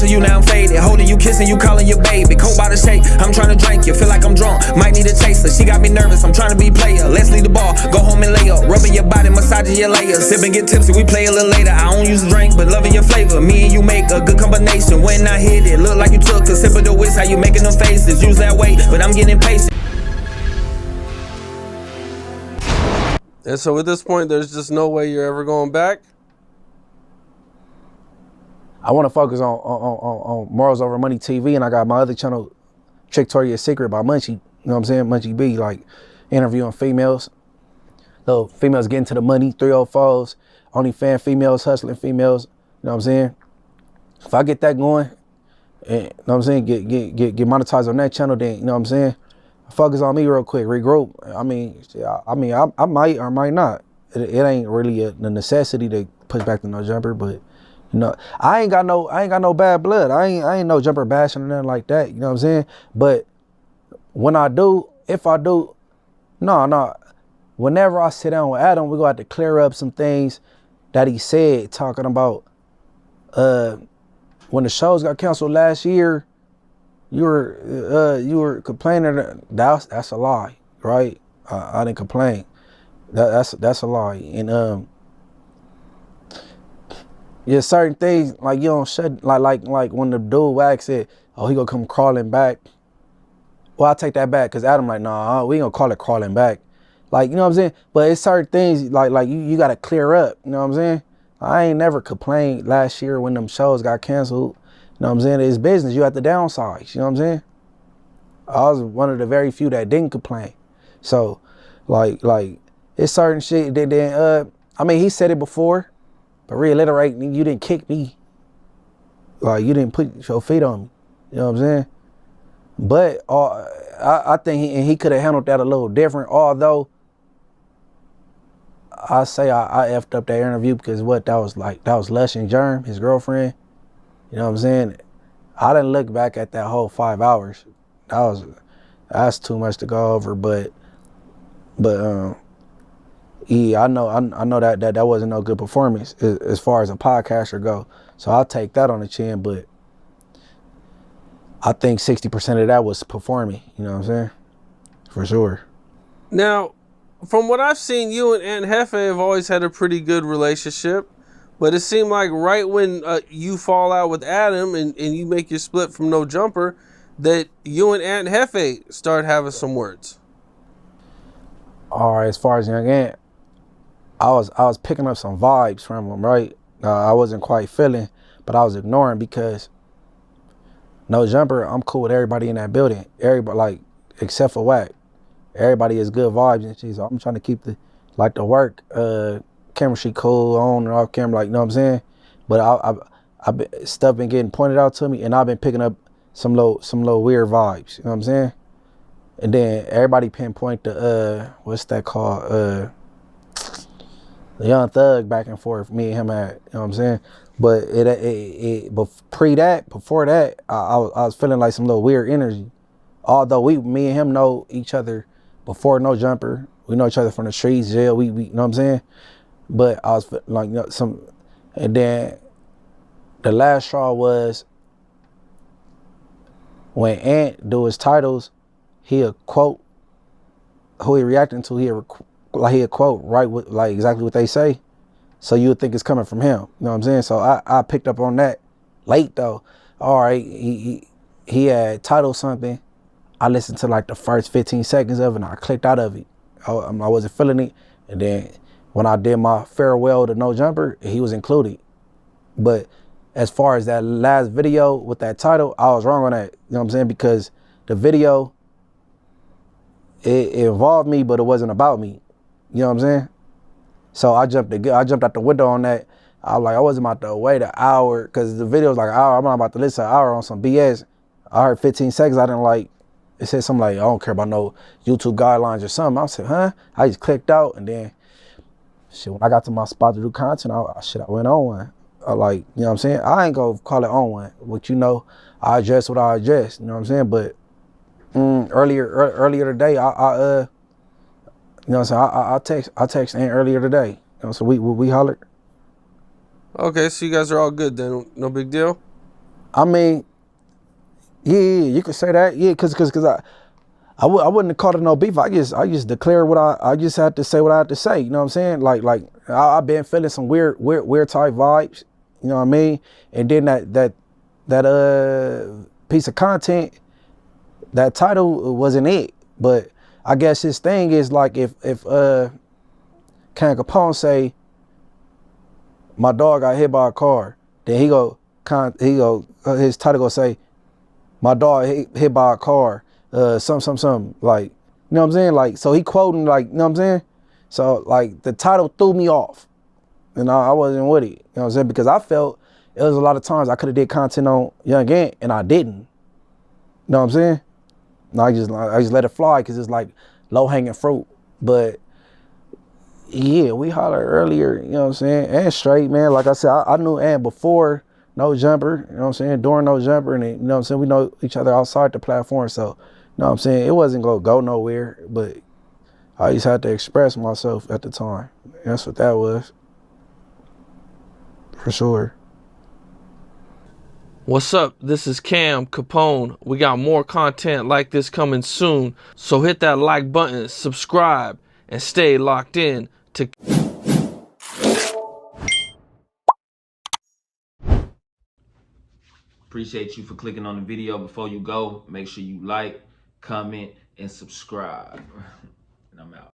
missing you, now I'm faded. Holding you, kissing you, calling you baby. Cold by the shake, I'm trying to drink you. Feel like I'm drunk, might need a chaser. She got me nervous, I'm trying to be player. Let's leave the bar, go home and lay up. Rubbing your body, massaging your layers. Sip and get tipsy, we play a little later. I don't use a drink, but loving your flavor. Me and you make a good combination. When I hit it, look like you took a sip of the whisk. How you making them faces? Use that weight, but I'm getting impatient. And so at this point, there's just no way you're ever going back? I want to focus on Morals Over Money TV, and I got my other channel, Victoria's Secret by Munchie. You know what I'm saying? Munchie B, like interviewing females. Little females getting to the money, 304s, OnlyFans females, hustling females. You know what I'm saying? If I get that going, and, you know what I'm saying, get monetized on that channel, then, you know what I'm saying? Focus on me real quick, regroup. I might or might not. It ain't really a necessity to push back to no jumper, but you know, I ain't got no bad blood. I ain't no jumper bashing or nothing like that. You know what I'm saying? But when I do, if I do, no. Whenever I sit down with Adam, we're gonna have to clear up some things that he said, talking about when the shows got canceled last year. You were complaining that's a lie, right? I didn't complain. That's a lie. And yeah, certain things like you don't shut like when the dude Wax said, oh, he gonna come crawling back. Well, I'll take that back, because Adam like, nah, we ain't gonna call it crawling back. Like, you know what I'm saying? But it's certain things like you gotta clear up, you know what I'm saying? I ain't never complained last year when them shows got canceled. You know what I'm saying? It's business. You have to downsize. You know what I'm saying? I was one of the very few that didn't complain. So, like it's certain shit that then, I mean, he said it before, but reiterating, you didn't kick me. Like, you didn't put your feet on me. You know what I'm saying? But I think he could have handled that a little different, although I say I effed up that interview because that was Lush and Germ, his girlfriend. You know what I'm saying? I didn't look back at that whole 5 hours. That's too much to go over. But yeah, I know that wasn't no good performance as far as a podcaster go. So I'll take that on the chin. But I think 60% of that was performing. You know what I'm saying? For sure. Now, from what I've seen, you and Aunt Jefe have always had a pretty good relationship. But it seemed like right when you fall out with Adam and you make your split from No Jumper, that you and Aunt Jefe start having some words. All right, as far as Young Ant, I was picking up some vibes from him, right? I wasn't quite feeling, but I was ignoring because No Jumper, I'm cool with everybody in that building. Everybody, like, except for Wack. Everybody is good vibes and shit, so I'm trying to keep the work chemistry cool on and off camera, like, you know what I'm saying? But stuff been getting pointed out to me, and I've been picking up some little weird vibes, you know what I'm saying? And then everybody pinpoint the what's that called? The Young Thug back and forth me and him had, you know what I'm saying? But before that, I was feeling like some little weird energy. Although me and him know each other before No Jumper. We know each other from the streets, jail, we you know what I'm saying? But I was like, you know, and then the last straw was when Ant do his titles, he'll quote who he reacting to, he'll quote right with like exactly what they say. So you would think it's coming from him. You know what I'm saying? So I picked up on that late though. All right, he had titled something. I listened to like the first 15 seconds of it and I clicked out of it. I wasn't feeling it. And then when I did my farewell to No Jumper, he was included. But as far as that last video with that title, I was wrong on that. You know what I'm saying? Because the video, it involved me, but it wasn't about me. You know what I'm saying? So I jumped out the window on that. I was like, I wasn't about to wait an hour because the video was like an hour. I'm not about to listen to an hour on some BS. I heard 15 seconds. I didn't like, it said something like, I don't care about no YouTube guidelines or something. I said, huh? I just clicked out, and then shit, when I got to my spot to do content, I went on one. Like, you know what I'm saying? I ain't gonna call it on one. But you know, I address what I address. You know what I'm saying? But earlier today, you know what I'm saying? I text Aunt earlier today. You know, so we hollered. Okay, so you guys are all good then. No big deal? I mean, yeah, you could say that. Yeah, cause I wouldn't have called it no beef. I just declare what I just had to say what I had to say. You know what I'm saying? Like I've been feeling some weird type vibes. You know what I mean? And then that piece of content, that title wasn't it. But I guess his thing is like if Ken Capone say my dog got hit by a car, then his title go say my dog hit by a car, something like, you know what I'm saying? Like, so he quoting, like, you know what I'm saying? So like the title threw me off, and I wasn't with it. You know what I'm saying? Because I felt it was a lot of times I could have did content on Young Ant and I didn't. You know what I'm saying? And I just let it fly because it's like low hanging fruit. But yeah, we hollered earlier, you know what I'm saying? And straight, man. Like I said, I knew Ant before No Jumper, you know what I'm saying? During No Jumper, and you know what I'm saying? We know each other outside the platform, so, you know what I'm saying? It wasn't gonna go nowhere, but I just had to express myself at the time. That's what that was. For sure. What's up? This is Cam Capone. We got more content like this coming soon, so hit that like button, subscribe, and stay locked in to Appreciate you for clicking on the video. Before you go, make sure you like, comment, and subscribe. And I'm out.